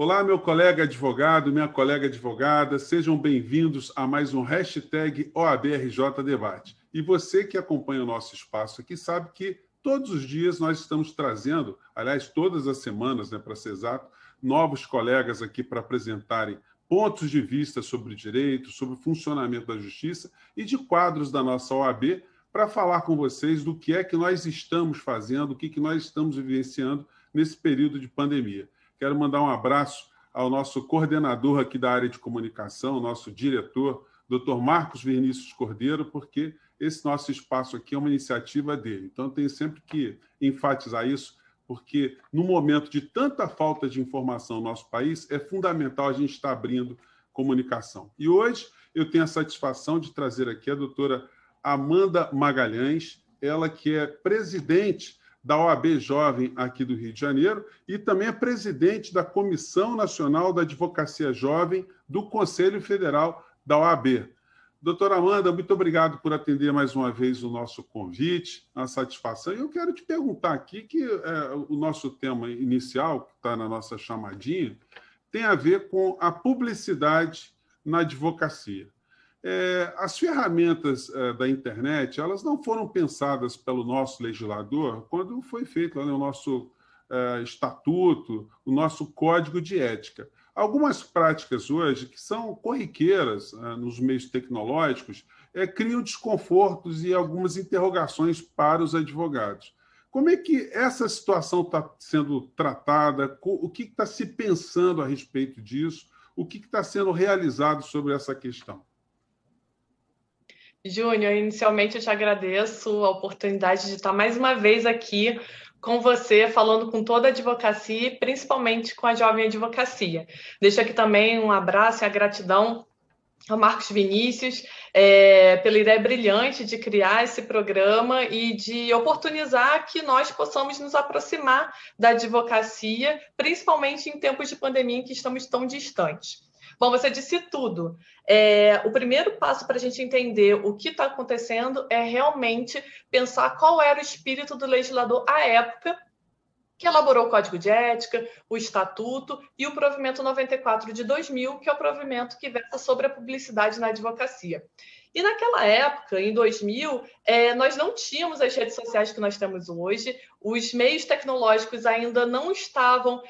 Olá, meu colega advogado, minha colega advogada, sejam bem-vindos a mais um hashtag OABRJ Debate. E você que acompanha o nosso espaço aqui sabe que todos os dias nós estamos trazendo, aliás, todas as semanas, para ser exato, novos colegas aqui para apresentarem pontos de vista sobre o direito, sobre o funcionamento da justiça e de quadros da nossa OAB para falar com vocês do que é que nós estamos fazendo, o que nós estamos vivenciando nesse período de pandemia. Quero mandar um abraço ao nosso coordenador aqui da área de comunicação, nosso diretor, Dr. Marcos Vinícius Cordeiro, porque esse nosso espaço aqui é uma iniciativa dele. Então, eu tenho sempre que enfatizar isso, porque no momento de tanta falta de informação no nosso país, é fundamental a gente estar abrindo comunicação. E hoje eu tenho a satisfação de trazer aqui a doutora Amanda Magalhães, ela que é presidente da OAB Jovem aqui do Rio de Janeiro e também é presidente da Comissão Nacional da Advocacia Jovem do Conselho Federal da OAB. Doutora Amanda, muito obrigado por atender mais uma vez o nosso convite, a satisfação. E eu quero te perguntar aqui que o nosso tema inicial, que está na nossa chamadinha, tem a ver com a publicidade na advocacia. As ferramentas da internet, elas não foram pensadas pelo nosso legislador quando foi feito o nosso estatuto, o nosso código de ética. Algumas práticas hoje, que são corriqueiras nos meios tecnológicos, criam desconfortos e algumas interrogações para os advogados. Como é que essa situação está sendo tratada? O que está se pensando a respeito disso? O que está sendo realizado sobre essa questão? Júnior, inicialmente eu te agradeço a oportunidade de estar mais uma vez aqui com você, falando com toda a advocacia e principalmente com a jovem advocacia. Deixo aqui também um abraço e a gratidão ao Marcos Vinícius pela ideia brilhante de criar esse programa e de oportunizar que nós possamos nos aproximar da advocacia, principalmente em tempos de pandemia em que estamos tão distantes. Bom, você disse tudo. O primeiro passo para a gente entender o que está acontecendo é realmente pensar qual era o espírito do legislador à época que elaborou o Código de Ética, o Estatuto e o Provimento 94 de 2000, que é o provimento que versa sobre a publicidade na advocacia. E naquela época, em 2000, nós não tínhamos as redes sociais que nós temos hoje, os meios tecnológicos ainda não estavam,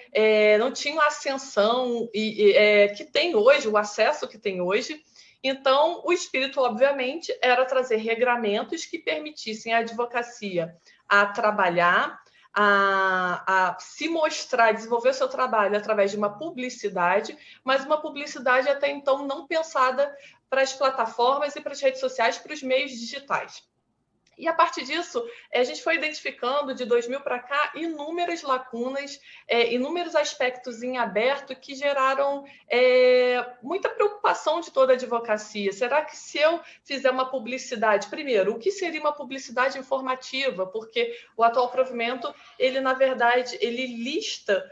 não tinham a ascensão que tem hoje, o acesso que tem hoje. Então, o espírito, obviamente, era trazer regramentos que permitissem à advocacia a trabalhar, a se mostrar, desenvolver o seu trabalho através de uma publicidade, mas uma publicidade até então não pensada para as plataformas e para as redes sociais, para os meios digitais. E a partir disso, a gente foi identificando de 2000 para cá inúmeras lacunas, inúmeros aspectos em aberto que geraram muita preocupação de toda a advocacia. Será que se eu fizer uma publicidade, primeiro, o que seria uma publicidade informativa? Porque o atual provimento, ele na verdade, ele lista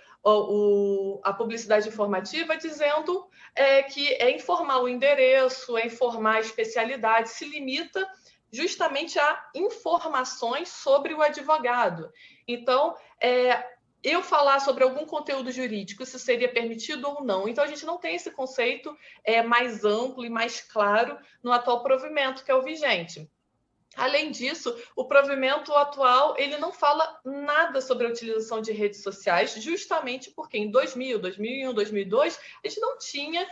a publicidade informativa dizendo que é informar o endereço, é informar a especialidade, se limita justamente a informações sobre o advogado. Então, eu falar sobre algum conteúdo jurídico, se seria permitido ou não. Então, a gente não tem esse conceito mais amplo e mais claro no atual provimento, que é o vigente. Além disso, o provimento atual ele não fala nada sobre a utilização de redes sociais, justamente porque em 2000, 2001, 2002, a gente não tinha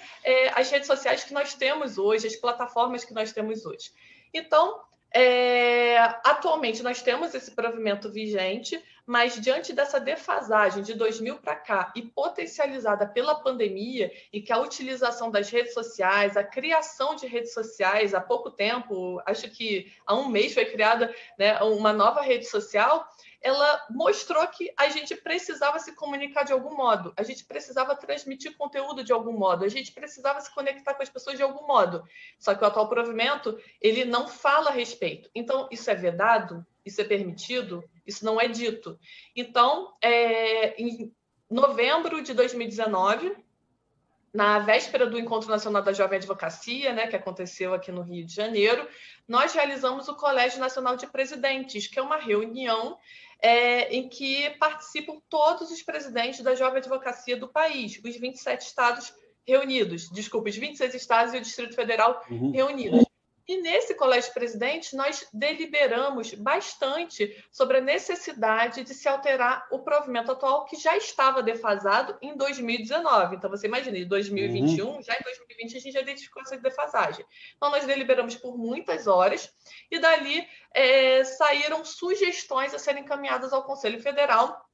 as redes sociais que nós temos hoje, as plataformas que nós temos hoje. Então, atualmente nós temos esse provimento vigente, mas diante dessa defasagem de 2000 para cá e potencializada pela pandemia e que a utilização das redes sociais, a criação de redes sociais, há pouco tempo, acho que há um mês foi criada, né, uma nova rede social, ela mostrou que a gente precisava se comunicar de algum modo, a gente precisava transmitir conteúdo de algum modo, a gente precisava se conectar com as pessoas de algum modo. Só que o atual provimento, ele não fala a respeito. Então, isso é vedado? Isso é permitido? Isso não é dito. Então, em novembro de 2019, na véspera do Encontro Nacional da Jovem Advocacia, né, que aconteceu aqui no Rio de Janeiro, nós realizamos o Colégio Nacional de Presidentes, que é uma reunião em que participam todos os presidentes da Jovem Advocacia do país, os 27 estados reunidos, desculpa, os 26 estados e o Distrito Federal reunidos. E nesse Colégio de Presidentes, nós deliberamos bastante sobre a necessidade de se alterar o provimento atual, que já estava defasado em 2019. Então, você imagina, em 2021, já em 2020, a gente já identificou essa defasagem. Então, nós deliberamos por muitas horas e dali saíram sugestões a serem encaminhadas ao Conselho Federal,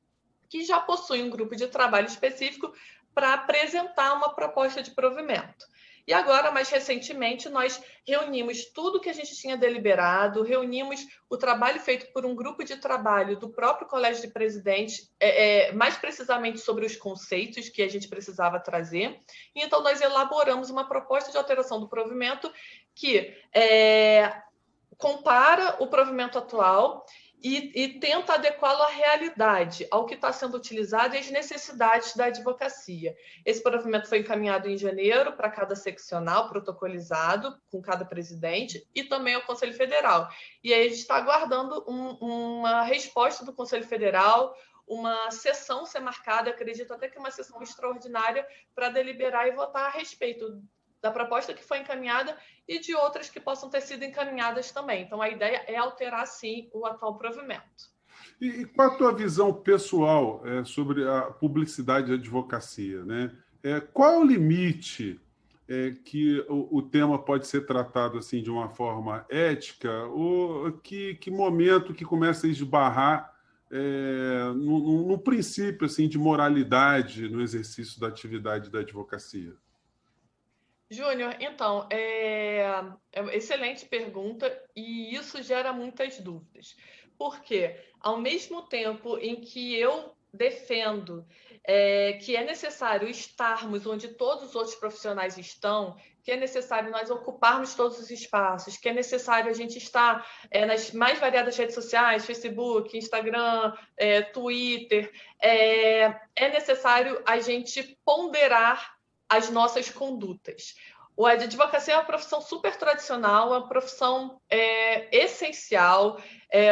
que já possui um grupo de trabalho específico para apresentar uma proposta de provimento. E agora, mais recentemente, nós reunimos tudo que a gente tinha deliberado, reunimos o trabalho feito por um grupo de trabalho do próprio Colégio de Presidentes, mais precisamente sobre os conceitos que a gente precisava trazer. E então, nós elaboramos uma proposta de alteração do provimento que compara o provimento atual e tenta adequá-lo à realidade, ao que está sendo utilizado e às necessidades da advocacia. Esse provimento foi encaminhado em janeiro para cada seccional, protocolizado com cada presidente e também ao Conselho Federal. E aí a gente está aguardando uma resposta do Conselho Federal, uma sessão ser marcada, acredito até que uma sessão extraordinária para deliberar e votar a respeito da proposta que foi encaminhada e de outras que possam ter sido encaminhadas também. Então, a ideia é alterar, sim, o atual provimento. E qual a tua visão pessoal sobre a publicidade da advocacia, né? Qual é o limite que o tema pode ser tratado assim de uma forma ética, ou que momento que começa a esbarrar no princípio assim, de moralidade no exercício da atividade da advocacia? Júnior, então, é uma excelente pergunta e isso gera muitas dúvidas. Porque, ao mesmo tempo em que eu defendo que é necessário estarmos onde todos os outros profissionais estão, que é necessário nós ocuparmos todos os espaços, que é necessário a gente estar nas mais variadas redes sociais, Facebook, Instagram, Twitter, é necessário a gente ponderar as nossas condutas. A advocacia é uma profissão super tradicional, uma profissão essencial.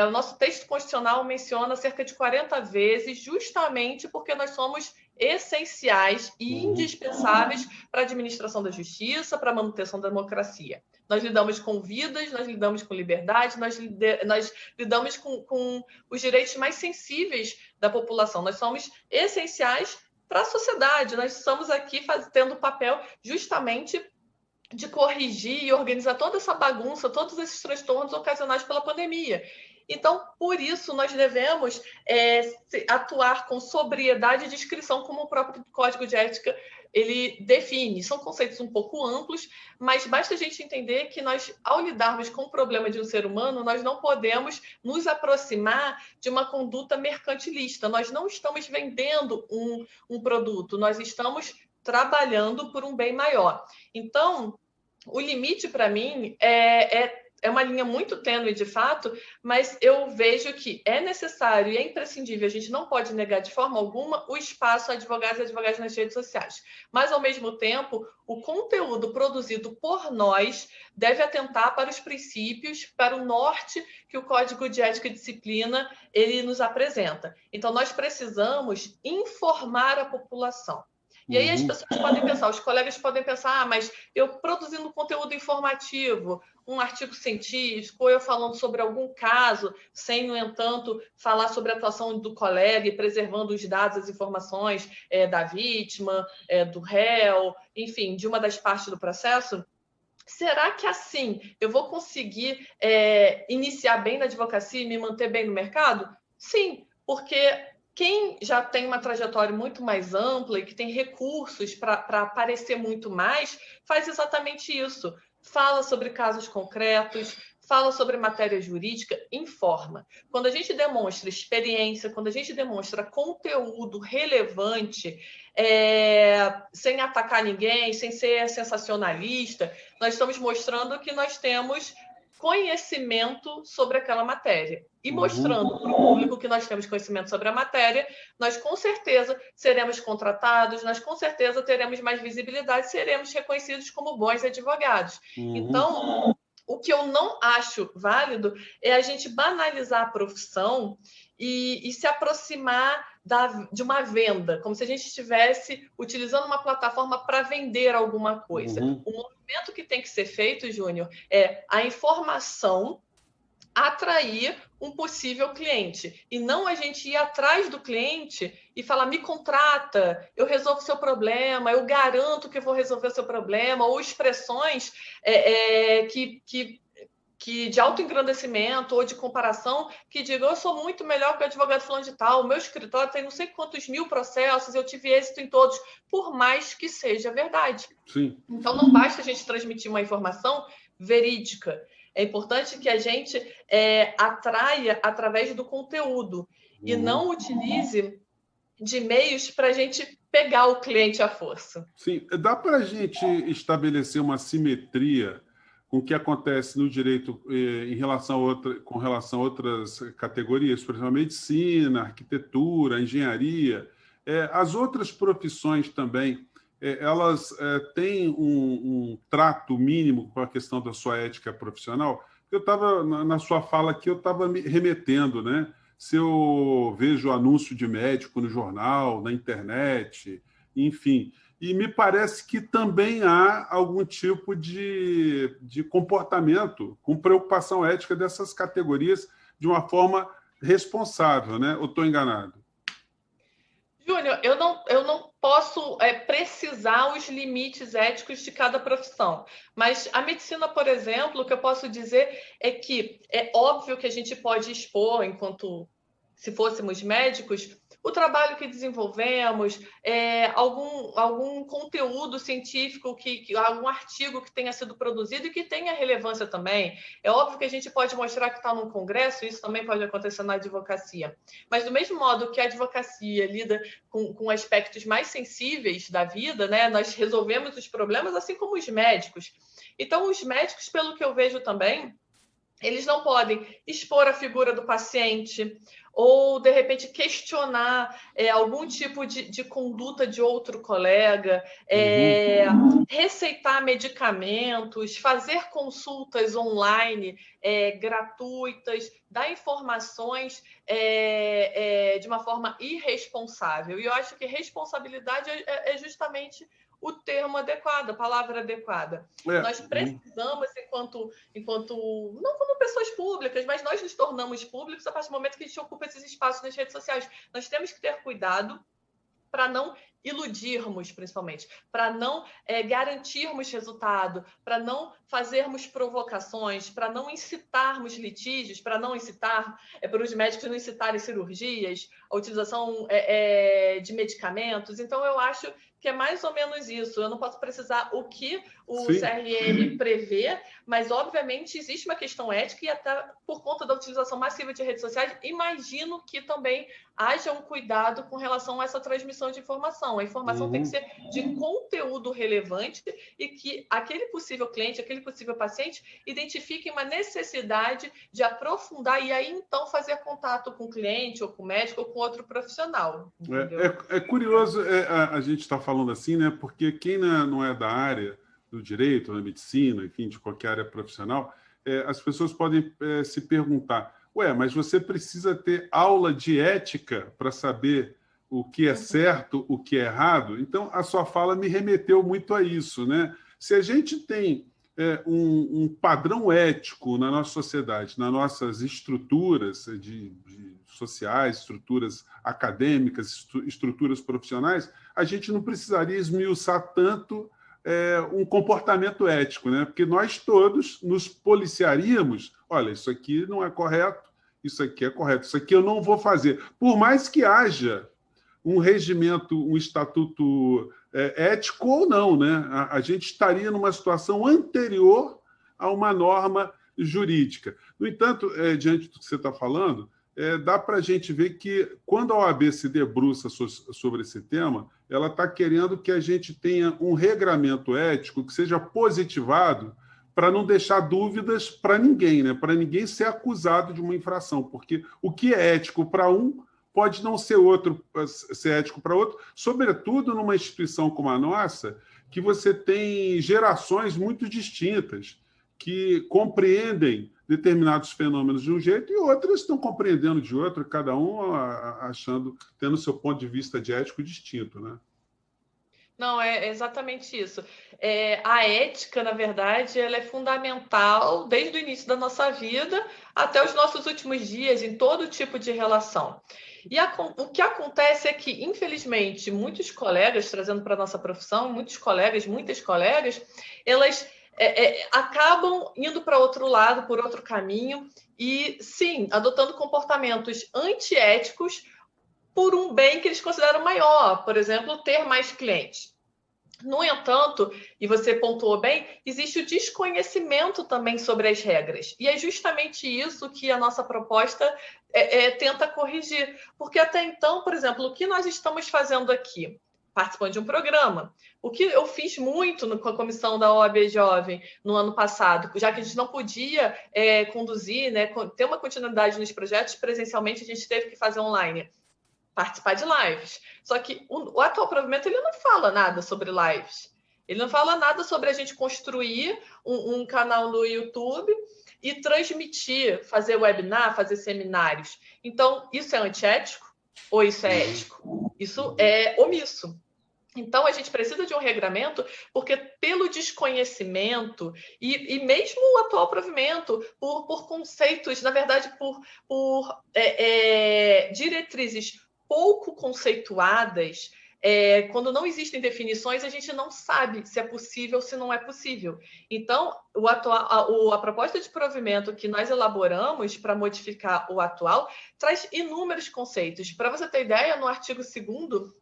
O nosso texto constitucional menciona cerca de 40 vezes, justamente porque nós somos essenciais e indispensáveis para a administração da justiça, para a manutenção da democracia. Nós lidamos com vidas, nós lidamos com liberdade, nós lidamos com os direitos mais sensíveis da população. Nós somos essenciais para a sociedade. Nós estamos aqui tendo o papel justamente de corrigir e organizar toda essa bagunça, todos esses transtornos ocasionados pela pandemia. Então, por isso, nós devemos atuar com sobriedade e discrição, como o próprio Código de Ética ele define. São conceitos um pouco amplos, mas basta a gente entender que nós, ao lidarmos com o problema de um ser humano, nós não podemos nos aproximar de uma conduta mercantilista. Nós não estamos vendendo um produto, nós estamos trabalhando por um bem maior. Então, o limite, para mim, é uma linha muito tênue, de fato, mas eu vejo que é necessário e é imprescindível, a gente não pode negar de forma alguma o espaço a advogados e advogadas nas redes sociais. Mas, ao mesmo tempo, o conteúdo produzido por nós deve atentar para os princípios, para o norte que o Código de Ética e Disciplina ele nos apresenta. Então, nós precisamos informar a população. E aí as pessoas podem pensar, os colegas podem pensar, mas eu produzindo conteúdo informativo, um artigo científico, ou eu falando sobre algum caso, sem, no entanto, falar sobre a atuação do colega e preservando os dados, as informações da vítima, do réu, enfim, de uma das partes do processo, será que assim eu vou conseguir iniciar bem na advocacia e me manter bem no mercado? Sim, porque quem já tem uma trajetória muito mais ampla e que tem recursos para aparecer muito mais, faz exatamente isso. Fala sobre casos concretos, fala sobre matéria jurídica, informa. Quando a gente demonstra experiência, quando a gente demonstra conteúdo relevante, sem atacar ninguém, sem ser sensacionalista, nós estamos mostrando que nós temos conhecimento sobre aquela matéria. E mostrando para o público que nós temos conhecimento sobre a matéria, nós com certeza seremos contratados, nós com certeza teremos mais visibilidade, seremos reconhecidos como bons advogados. Então, o que eu não acho válido é a gente banalizar a profissão e se aproximar de uma venda, como se a gente estivesse utilizando uma plataforma para vender alguma coisa. O movimento que tem que ser feito, Júnior, é a informação atrair um possível cliente e não a gente ir atrás do cliente e falar, me contrata, eu resolvo o seu problema, eu garanto que vou resolver o seu problema, ou expressões que de autoengrandecimento ou de comparação, que digam, eu sou muito melhor que o advogado fulano de tal, o meu escritório tem não sei quantos mil processos, eu tive êxito em todos, por mais que seja verdade. Sim. Então, não basta a gente transmitir uma informação verídica. É importante que a gente atraia através do conteúdo e não utilize de meios para a gente pegar o cliente à força. Sim, dá para a gente estabelecer uma simetria com o que acontece no direito com relação a outras categorias, por exemplo, a medicina, a arquitetura, a engenharia, as outras profissões também, elas têm um trato mínimo com a questão da sua ética profissional? Eu estava, na sua fala aqui, eu estava me remetendo, né? Se eu vejo anúncio de médico no jornal, na internet, enfim. E me parece que também há algum tipo de comportamento com preocupação ética dessas categorias de uma forma responsável, né? Ou estou enganado? Júnior, eu não posso precisar os limites éticos de cada profissão, mas a medicina, por exemplo, o que eu posso dizer é que é óbvio que a gente pode expor, se fôssemos médicos, o trabalho que desenvolvemos, algum conteúdo científico, algum artigo que tenha sido produzido e que tenha relevância também. É óbvio que a gente pode mostrar que está num congresso, isso também pode acontecer na advocacia. Mas do mesmo modo que a advocacia lida com aspectos mais sensíveis da vida, né, nós resolvemos os problemas assim como os médicos. Então, os médicos, pelo que eu vejo também, eles não podem expor a figura do paciente ou, de repente, questionar algum tipo de conduta de outro colega, receitar medicamentos, fazer consultas online gratuitas, dar informações de uma forma irresponsável. E eu acho que responsabilidade é justamente o termo adequado, a palavra adequada. Nós precisamos, não como pessoas públicas, mas nós nos tornamos públicos a partir do momento que a gente ocupa esses espaços nas redes sociais. Nós temos que ter cuidado para não iludirmos, principalmente, para não garantirmos resultado, para não fazermos provocações, para não incitarmos litígios, para os médicos não incitarem cirurgias, a utilização de medicamentos. Então, eu acho que é mais ou menos isso. Eu não posso precisar o que o CRM prevê, mas, obviamente, existe uma questão ética e até por conta da utilização massiva de redes sociais, imagino que também haja um cuidado com relação a essa transmissão de informação. A informação tem que ser de conteúdo relevante e que aquele possível cliente, aquele possível paciente identifique uma necessidade de aprofundar e aí, então, fazer contato com o cliente ou com o médico ou com outro profissional. É curioso a gente estar falando assim, né? Porque quem não é da área do direito, da medicina, enfim, de qualquer área profissional, as pessoas podem se perguntar, mas você precisa ter aula de ética para saber o que é certo, o que é errado? Então, a sua fala me remeteu muito a isso, né? Se a gente tem um padrão ético na nossa sociedade, nas nossas estruturas sociais, estruturas acadêmicas, estruturas profissionais, a gente não precisaria esmiuçar tanto um comportamento ético, né? Porque nós todos nos policiaríamos. Olha, isso aqui não é correto, isso aqui é correto, isso aqui eu não vou fazer. Por mais que haja um regimento, um estatuto ético ou não, né? A gente estaria numa situação anterior a uma norma jurídica. No entanto, diante do que você está falando, dá para a gente ver que, quando a OAB se debruça sobre esse tema, ela está querendo que a gente tenha um regramento ético que seja positivado para não deixar dúvidas para ninguém, né? Para ninguém ser acusado de uma infração, porque o que é ético para um pode não ser ético para outro, sobretudo numa instituição como a nossa, que você tem gerações muito distintas, que compreendem determinados fenômenos de um jeito e outras estão compreendendo de outro, cada um tendo seu ponto de vista de ético distinto, né? Não, é exatamente isso. A ética, na verdade, ela é fundamental desde o início da nossa vida até os nossos últimos dias, em todo tipo de relação. E o que acontece é que, infelizmente, muitos colegas, trazendo para a nossa profissão, muitas colegas, elas acabam indo para outro lado, por outro caminho, e, sim, adotando comportamentos antiéticos por um bem que eles consideram maior, por exemplo, ter mais clientes. No entanto, e você pontuou bem, existe o desconhecimento também sobre as regras. E é justamente isso que a nossa proposta tenta corrigir. Porque até então, por exemplo, o que nós estamos fazendo aqui? Participando de um programa. O que eu fiz muito com a comissão da OAB Jovem no ano passado, já que a gente não podia conduzir, né, ter uma continuidade nos projetos presencialmente, a gente teve que fazer online. Participar de lives. Só que o atual provimento ele não fala nada sobre lives. Ele não fala nada sobre a gente construir um canal no YouTube e transmitir, fazer webinar, fazer seminários. Então, isso é antiético ou isso é ético? Isso é omisso. Então, a gente precisa de um regramento, porque pelo desconhecimento e mesmo o atual provimento, por conceitos, na verdade, por diretrizes pouco conceituadas, quando não existem definições, a gente não sabe se é possível ou se não é possível. Então, a proposta de provimento que nós elaboramos para modificar o atual traz inúmeros conceitos. Para você ter ideia, no artigo 2º,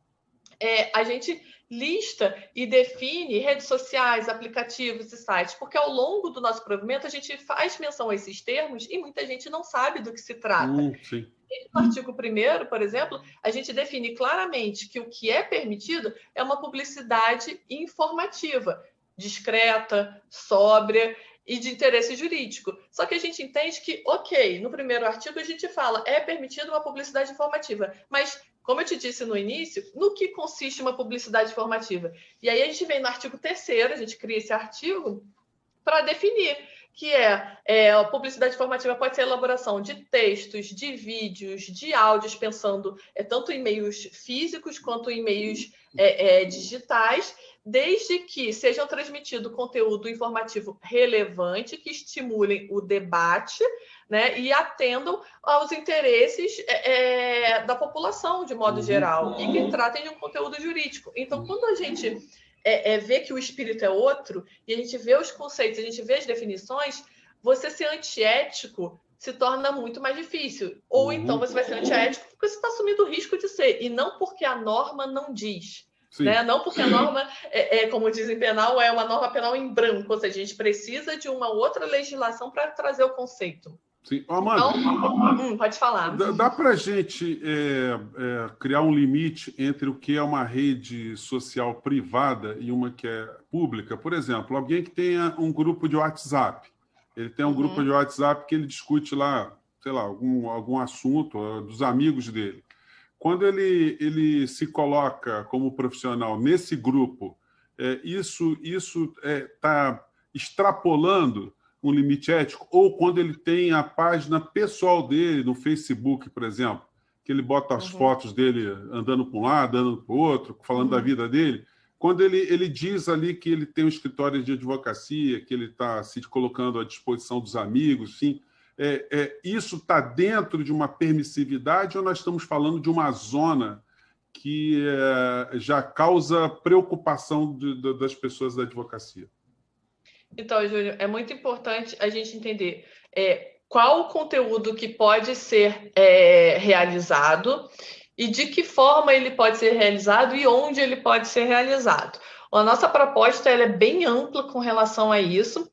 a gente lista e define redes sociais, aplicativos e sites, porque ao longo do nosso provimento a gente faz menção a esses termos e muita gente não sabe do que se trata. Sim. No artigo 1º, por exemplo, a gente define claramente que o que é permitido é uma publicidade informativa, discreta, sóbria e de interesse jurídico. Só que a gente entende que, ok, no primeiro artigo a gente fala é permitida uma publicidade informativa, mas, como eu te disse no início, no que consiste uma publicidade informativa? E aí a gente vem no artigo 3º, a gente cria esse artigo para definir que a publicidade informativa pode ser a elaboração de textos, de vídeos, de áudios, pensando tanto em meios físicos quanto em meios digitais, desde que sejam transmitido conteúdo informativo relevante, que estimulem o debate, né, e atendam aos interesses da população, de modo geral, e que tratem de um conteúdo jurídico. Então, quando a gente ver que o espírito é outro, e a gente vê os conceitos, a gente vê as definições, você ser antiético se torna muito mais difícil. Ou então você vai ser antiético porque você está assumindo o risco de ser, e não porque a norma não diz. Né? Não porque a norma, como dizem penal, é uma norma penal em branco, ou seja, a gente precisa de uma outra legislação para trazer o conceito. Sim. Amanda, então, pode falar. Dá para a gente criar um limite entre o que é uma rede social privada e uma que é pública? Por exemplo, alguém que tenha um grupo de WhatsApp. Ele tem um grupo de WhatsApp que ele discute lá, sei lá, algum assunto dos amigos dele. Quando ele se coloca como profissional nesse grupo, isso está extrapolando um limite ético, ou quando ele tem a página pessoal dele no Facebook, por exemplo, que ele bota as fotos dele andando para um lado, andando para o outro, falando da vida dele, quando ele diz ali que ele tem um escritório de advocacia, que ele está se colocando à disposição dos amigos, sim, isso está dentro de uma permissividade ou nós estamos falando de uma zona que já causa preocupação das pessoas da advocacia? Então, Júlio, é muito importante a gente entender qual o conteúdo que pode ser realizado e de que forma ele pode ser realizado e onde ele pode ser realizado. A nossa proposta ela é bem ampla com relação a isso.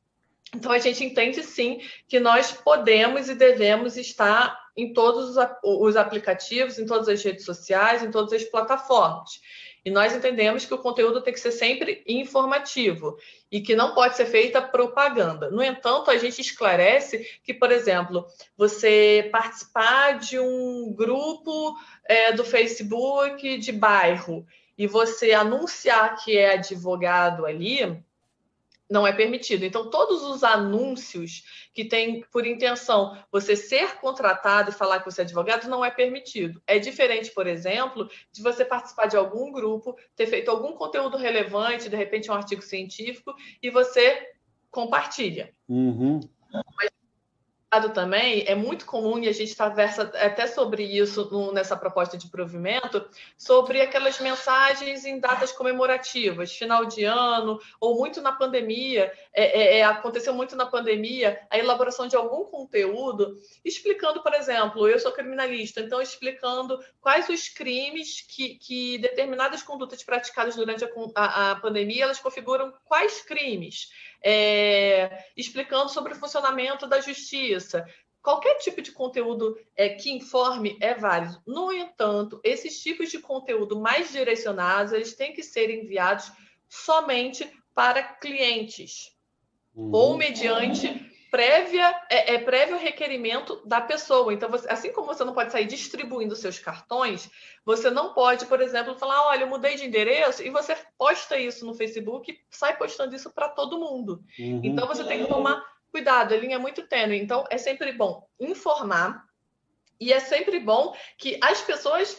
Então, a gente entende, sim, que nós podemos e devemos estar em todos os aplicativos, em todas as redes sociais, em todas as plataformas. E nós entendemos que o conteúdo tem que ser sempre informativo e que não pode ser feita propaganda. No entanto, a gente esclarece que, por exemplo, você participar de um grupo do Facebook de bairro e você anunciar que é advogado ali, não é permitido. Então, todos os anúncios que têm por intenção você ser contratado e falar que você é advogado não é permitido. É diferente, por exemplo, de você participar de algum grupo, ter feito algum conteúdo relevante, de repente um artigo científico, e você compartilha. Uhum. Também é muito comum, e a gente conversa até sobre isso nessa proposta de provimento, sobre aquelas mensagens em datas comemorativas, final de ano, ou muito na pandemia, aconteceu muito na pandemia, a elaboração de algum conteúdo, explicando, por exemplo, eu sou criminalista, então explicando quais os crimes que determinadas condutas praticadas durante a pandemia, elas configuram quais crimes. Explicando sobre o funcionamento da justiça. Qualquer tipo de conteúdo que informe é válido. No entanto, esses tipos de conteúdo mais direcionados, eles têm que ser enviados somente para clientes, ou mediante prévio requerimento da pessoa. Então, assim como você não pode sair distribuindo seus cartões, você não pode, por exemplo, falar, olha, eu mudei de endereço, e você posta isso no Facebook e sai postando isso para todo mundo. Então, você tem que tomar cuidado, a linha é muito tênue. Então, é sempre bom informar, e é sempre bom que as pessoas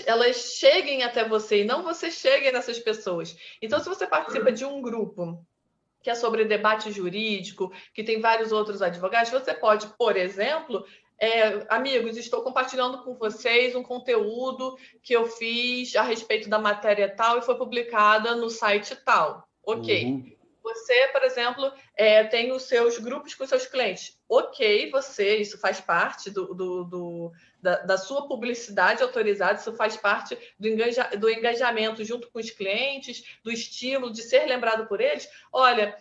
elas cheguem até você, e não você chegue nessas pessoas. Então, se você participa de um grupo que é sobre debate jurídico, que tem vários outros advogados, você pode, por exemplo, amigos, estou compartilhando com vocês um conteúdo que eu fiz a respeito da matéria tal e foi publicada no site tal. Ok. Você, por exemplo, tem os seus grupos com seus clientes. Ok, isso faz parte da sua publicidade autorizada, isso faz parte do engajamento junto com os clientes, do estímulo de ser lembrado por eles. Olha,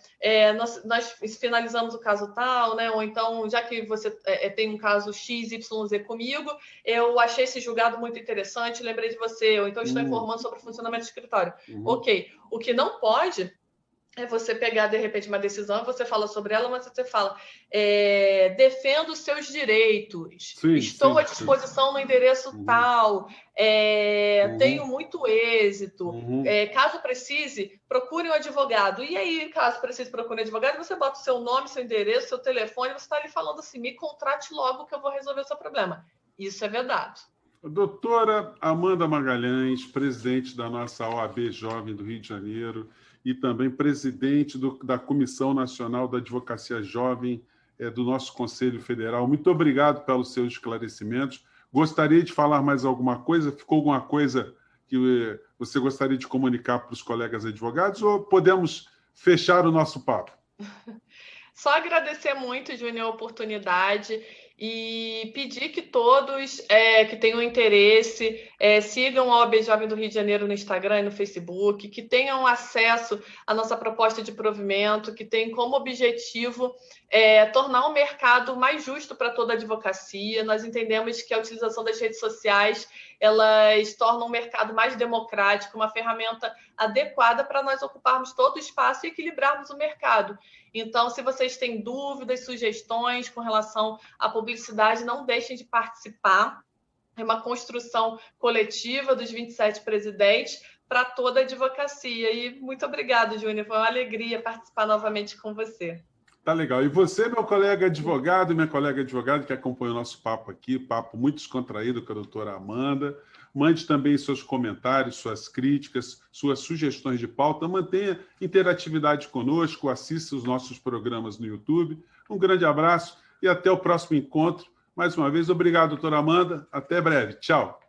nós finalizamos o caso tal, né? Ou então, já que você tem um caso XYZ comigo, eu achei esse julgado muito interessante, lembrei de você, ou então estou informando sobre o funcionamento do escritório. Ok, o que não pode é você pegar, de repente, uma decisão, você fala sobre ela, mas você fala, defendo os seus direitos, estou à disposição no endereço tal, tenho muito êxito, caso precise, procure um advogado. E aí, caso precise, procure um advogado, você bota o seu nome, seu endereço, seu telefone, você está ali falando assim, me contrate logo que eu vou resolver o seu problema. Isso é vedado. Doutora Amanda Magalhães, presidente da nossa OAB Jovem do Rio de Janeiro, e também presidente da Comissão Nacional da Advocacia Jovem do nosso Conselho Federal. Muito obrigado pelos seus esclarecimentos. Gostaria de falar mais alguma coisa? Ficou alguma coisa que você gostaria de comunicar para os colegas advogados ou podemos fechar o nosso papo? Só agradecer muito, Júnior, a oportunidade e pedir que todos que tenham interesse sigam a OAB Jovem do Rio de Janeiro no Instagram e no Facebook, que tenham acesso à nossa proposta de provimento, que tem como objetivo tornar o mercado mais justo para toda a advocacia. Nós entendemos que a utilização das redes sociais elas tornam o mercado mais democrático, uma ferramenta adequada para nós ocuparmos todo o espaço e equilibrarmos o mercado. Então, se vocês têm dúvidas, sugestões com relação à publicidade, não deixem de participar. É uma construção coletiva dos 27 presidentes para toda a advocacia. E muito obrigada, Júnior. Foi uma alegria participar novamente com você. Tá legal. E você, meu colega advogado, minha colega advogada que acompanha o nosso papo aqui, papo muito descontraído com a doutora Amanda, mande também seus comentários, suas críticas, suas sugestões de pauta, mantenha interatividade conosco, assista os nossos programas no YouTube. Um grande abraço e até o próximo encontro. Mais uma vez, obrigado, doutora Amanda. Até breve. Tchau.